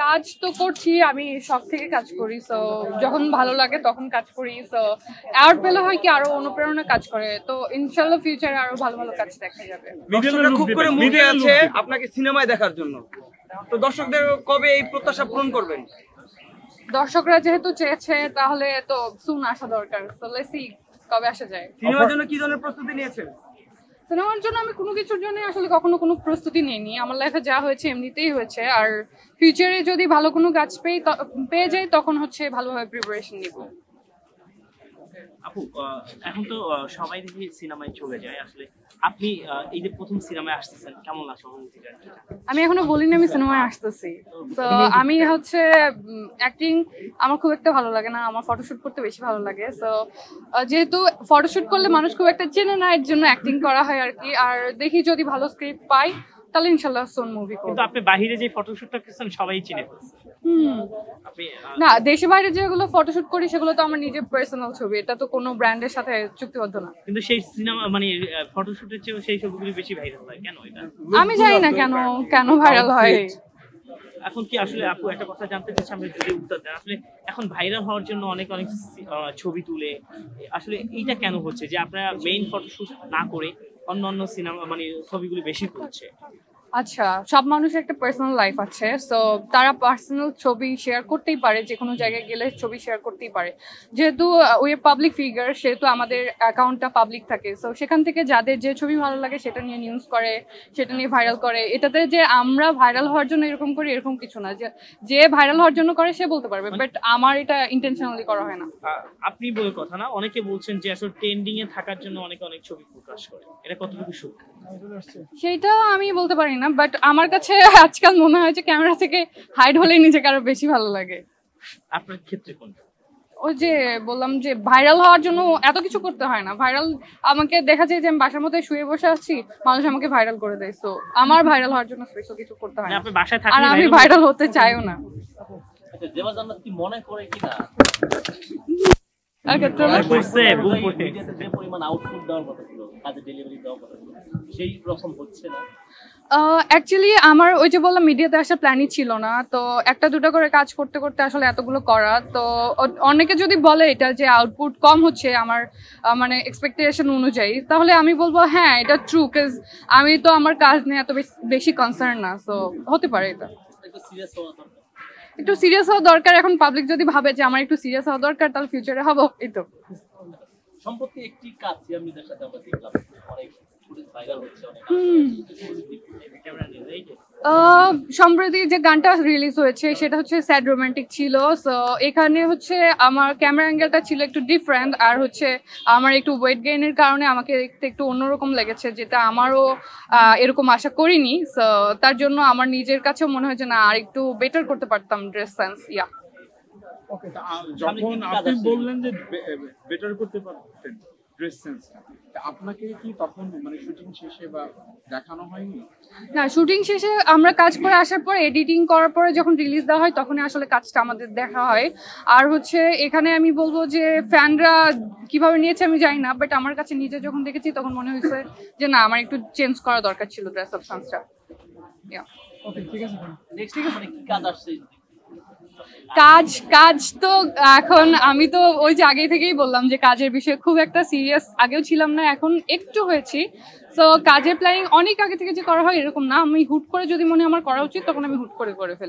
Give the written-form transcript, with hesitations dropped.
কাজ তো করছি, আমি শখ থেকে কাজ করি, সো যখন ভালো লাগে তখন কাজ করি। সো অ্যাওয়ার্ড পেলে হয় কি আরো অনুপ্রেরণা কাজ করে, তো ইনশাল্লাহ ফিউচারে আরো ভালো ভালো কাজ দেখা যাবে। দর্শকরা খুব করে মুভি আছে আপনাকে সিনেমায় দেখার জন্য, তো দর্শকদের কবে এই প্রত্যাশা পূরণ করবেন? দর্শকরা যেহেতু চেয়েছে তাহলে তো সুন আসা দরকার, সো লেটস সি কবে আসা যায়। সিনেমার জন্য কি ধরনের প্রস্তুতি নিয়েছেন? সিনেমার জন্য আমি কোনো কিছুর জন্য আসলে কখনো কোনো প্রস্তুতি নিইনি, আমার লাইফে যা হয়েছে এমনিতেই হয়েছে। আর ফিউচারে যদি ভালো কোনো কাজ পেয়ে যাই তখন হচ্ছে ভালোভাবে প্রিপারেশন নিব। আপু এখন তো সবাই দেখি সিনেমায় চলে যায়, আসলে আপনি এই যে প্রথম সিনেমায় আসতেছেন কেমন লাগছে অনুভূতিটা? আমি এখনো বলিনি আমি সিনেমায় আসতেছি, তো আমি হচ্ছে অ্যাক্টিং আমার খুব একটা ভালো লাগে না, আমার ফটোশুট করতে বেশি ভালো লাগে। সো যেহেতু ফটোশুট করলে মানুষ খুব একটা চেনে না, এর জন্য অ্যাক্টিং করা হয় আর কি। আর দেখি যদি ভালো স্ক্রিপ্ট পাই তাহলে ইনশাল্লাহ সোন মুভি করব। কিন্তু আপনি বাইরে যে ফটোশুটটা করছেন সবাই চিনে ফেলছে। আপনি না, দেশে বাইরে যেগুলো ফটোশুট করি সেগুলো তো আমার নিজের পার্সোনাল ছবি, এটা তো কোনো ব্র্যান্ডের সাথে চুক্তিবদ্ধ না। কিন্তু সেই সিনেমা মানে ফটোশুটের চেয়ে সেই ছবিগুলো বেশি ভাইরাল হয় কেন এটা? আমি জানি না কেন ভাইরাল হয়। এখন কি আসলে আপু একটা কথা জানতে চাচ্ছি, আমরা যদি উত্তর দেন, আসলে এখন ভাইরাল হওয়ার জন্য অনেক ছবি তুলে, আসলে এইটা কেন হচ্ছে যে আপনারা মেইন ফটোশুট না করে অন্য সিনেমা মানে ছবিগুলো বেশি করছে? আচ্ছা, সব মানুষের একটা পার্সোনাল লাইফ আছে, সো তারা পার্সোনাল ছবি শেয়ার করতেই পারে, যে কোনো জায়গায় গেলে ছবি শেয়ার করতেই পারে। যেহেতু উই আর পাবলিক ফিগার, সেহেতু আমাদের অ্যাকাউন্টটা পাবলিক থাকে, সো সেখান থেকে যাদের যে ছবি ভালো লাগে সেটা নিয়ে নিউজ করে, সেটা নিয়ে ভাইরাল করে। এটাতে যে আমরা ভাইরাল হওয়ার জন্য এরকম করি এরকম কিছু না, যে ভাইরাল হওয়ার জন্য করে সে বলতে পারবে, বাট আমার এটা ইন্টেনশনালি করা হয় না। আপনি বলে কথা না, অনেকে বলছেন যে আসলে ট্রেন্ডিং এ থাকার জন্য অনেক ছবি প্রকাশ করে, এটা কতটুকু সত্য? সেটা আমি বলতে পারি না, বাট আমার কাছে আজকাল মনে হয় যে ক্যামেরা থেকে হাইড হলেই নিজেকে আরো বেশি ভালো লাগে। আপনার ক্ষেত্রে কোনটা? ওই যে বললাম যে ভাইরাল হওয়ার জন্য এত কিছু করতে হয় না। ভাইরাল আমাকে দেখা যায় যে আমি বাসার মধ্যে শুয়ে বসে আছি, মানুষ আমাকে ভাইরাল করে দেয়, সো আমার ভাইরাল হওয়ার জন্য স্পেশাল কিছু করতে হয় না, আর আমি ভাইরাল হতে চাইও না। আচ্ছা, দেবা জান্নাত কি মনে করে কিনা যে পরিমাণ আউটপুট দেওয়ার কথা ছিল, কাজে ডেলিভারি দেওয়ার কথা ছিল, সেই রকম হচ্ছে না? অ্যাকচুয়ালি আমার ওই যে বললাম মিডিয়াতে আসার প্ল্যানই ছিল না, তো একটা দুটো করে কাজ করতে করতে আসলে এতগুলো করা, তো অনেকে যদি বলে এটা যে আউটপুট কম হচ্ছে আমার মানে এক্সপেকটেশন অনুযায়ী, তাহলে আমি বলবো হ্যাঁ এটা ট্রু, কজ আমি তো আমার কাজ নিয়ে এত বেশি কনসার্ন না, সো হতে পারে এটা। একটু সিরিয়াস হওয়া দরকার, এখন পাবলিক যদি ভাবে যে আমার একটু সিরিয়াস হওয়া দরকার তাহলে ফিউচারে হবো, এই তো। সম্প্রতি একটি কাজ সিয়ামনিদের সাথে আমরা দেখলাম, অনেক ভাইরাল হচ্ছে, অনেক সম্প্রতি যে গানটা রিলিজ হয়েছে সেটা হচ্ছে স্যাড রোমান্টিক ছিল, সো এখানে হচ্ছে আমার ক্যামেরা অ্যাঙ্গেলটা ছিল একটু ডিফারেন্ট, আর হচ্ছে আমার একটু ওয়েট গেইনের কারণে আমাকে দেখতে একটু অন্যরকম লেগেছে, যেটা আমারও এরকম আশা করিনি। সো তার জন্য আমার নিজের কাছেও মনে হয় যে না আর একটু বেটার করতে পারতাম ড্রেস সেন্স। ইয়া, ওকে, যখন আপনি বললেন যে বেটার করতে পারতেন ড্রেস সেন্সটা, আপনাকে কি তখন মানে শুটিং শেষে বা দেখানো হয়নি? না, শুটিং শেষে আমরা কাজ করে আসার পর এডিটিং করার পরে যখন রিলিজ দেওয়া হয় তখনই আসলে কাজটা আমাদের দেখা হয়। আর হচ্ছে এখানে আমি বলবো যে ফ্যানরা কিভাবে নিয়েছে আমি জানি না, বাট আমার কাছে নিজে যখন দেখেছি তখন মনে হয়েছে যে না আমার একটু চেঞ্জ করা দরকার ছিল ড্রেস আপ সেন্সটা। ওকে, ঠিক আছে। নেক্সট মানে কি কাজ আসছে? কাজ তো এখন আমি তো ওই যে আগে থেকেই বললাম যে কাজের বিষয়ে খুব একটা সিরিয়াস আগেও ছিলাম না, এখন একটু হয়েছি। সো কাজের প্ল্যানিং অনেক আগে থেকে যে করা হয় এরকম না, আমি হুট করে যদি মনে আমার করা উচিত তখন আমি হুট করে ফেলি।